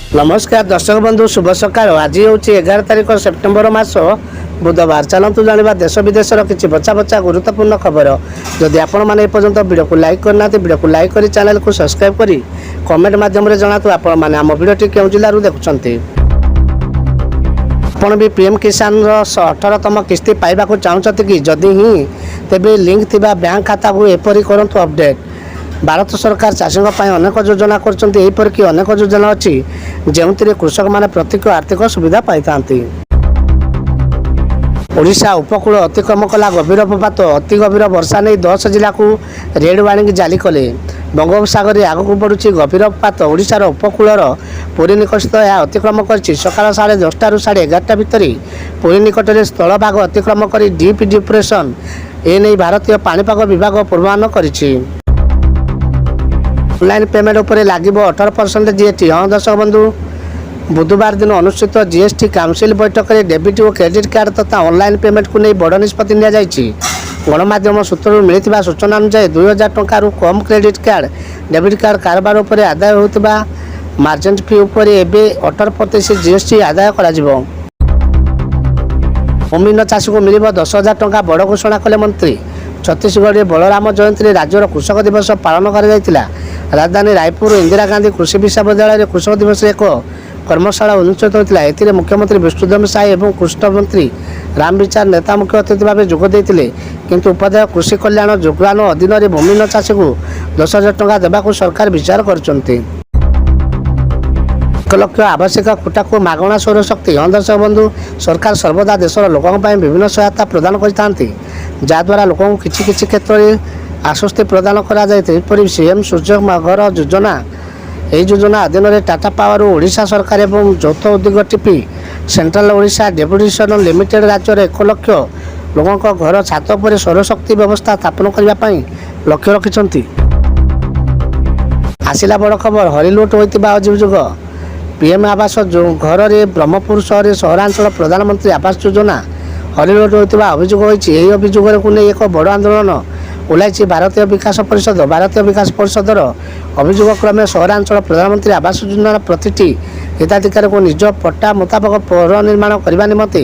नमस्कार दर्शक बंधु शुभ सकाळ। आज हूँ 11 तारिख सेप्टेम्बर मास बुधवार। चलतु जाना देश विदेशर किसी बचा बचा गुरुत्वपूर्ण खबर। जदि आपण मैंने एपर्तंत वीडियो को लाइक करना वीडियो को लाइक कर चैनल को सब्सक्राइब करी कमेंट माध्यम जनातु आपण मैंने आम भिडियोटी केउं जिल्लारू देखुछंती। आपण भी पीएम किसान 18तम किस्ती पाइबाकू चाहते कि जदि ही तेबे लिंक थिबा बैंक खाता को एपरी करंतु अपडेट। भारत सरकार चाषी अनेक योजना करपरिक अनेक योजना अच्छी जो कृषक मैंने प्रत्यक्ष आर्थिक सुविधा पाई था। ओडिशा उपकूल अतिक्रम कला गभीर प्रपात अति गभीर वर्षा नहीं 10 जिला को रेड वार्निंग जारी कले। बंगोपसागर में आगक बढ़ुची गभीर प्रपात ओडिशार उपकूलर पुरी निकट यह अतिक्रम कर सका 10:30 ରୁ 11:30 भितर पुरी निकट में स्थल भाग अतिक्रम कर डीप डिप्रेशन एने भारतीय पाणीपाग विभाग पूर्वानुमान करिछि। ऑनलाइन पेमेंट उपरे लागिब 18% जीएसटी। हाँ दर्शक बंधु, बुधवार दिन अनुष्ठित जीएसटी काउंसिल बैठक में डेबिट और क्रेडिट कार्ड तथा ऑनलाइन पेमेंट को नहीं बड़ निष्पत्ति नि। गणमाध्यम सूत्र मिलता सूचना अनुसार 2000 टंका कम क्रेडिट कार्ड डेबिट कार्ड कारोबार उपर आदाय होता मार्चेंट फी उपर एवं 18% जीएसटी आदाय कर। भूमिहीन चाषी को मिल 10,000 टंका बड़ घोषणा कले मंत्री। छत्तीसगढ़ में बलराम जयंती में राज्यर कृषक दिवस पालन कर राजधानी रायपुर इंदिरा गांधी कृषि विश्वविद्यालय कृषक दिवस एक कर्मशाला अनुष्ठित होता। एथिरे मुख्यमंत्री विष्णुदेव साय और कृषि मंत्री रामविचार नेता मुख्य अतिथि भाव जोगदे किंतु उपाध्याय कृषि कल्याण योगान अधीन में भूमिहीन चाषी को 10,000 टंका देवाक सरकार विचार कर 1 लाख आवश्यक खुटा को मागणा सौर शक्ति। हाँ दर्शक बंधु, सरकार सर्वदा देशर लोकों विभिन्न सहायता प्रदान करते जहाद्वारा लोक किसी क्षेत्र में आश्वस्ति प्रदान कर। सीएम सूर्य घर योजना यही योजना अधीन में टाटा पावर ओडिशा सरकार और यौथ उद्योग TP central Odisha deputation limited राज्य 1 लाख लोकों घर छात पर सौरशक्ति व्यवस्था स्थापन करने लक्ष्य रखिंट। आसला बड़ खबर, हरिलुट होता अभियोग पीएम आवास घर में ब्रह्मपुर शहर सहरांचल प्रधानमंत्री आवास योजना हरिलुट होता अभियोग होती। अभियोग को नहीं एक बड़ आंदोलन ओह्लाई भारतीय विकास परिषदर अभियोग क्रमे सहरांचल प्रधानमंत्री आवास योजना प्रति हिताधिकारी को निज पट्टा मुताबक पौर निर्माण करने निमंते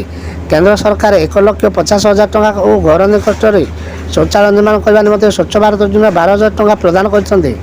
केंद्र सरकार 1,50,000 टंका और घर निकट में शौचालय निर्माण करने निमंते स्वच्छ भारत योजना 12,000 टंका प्रदान करते।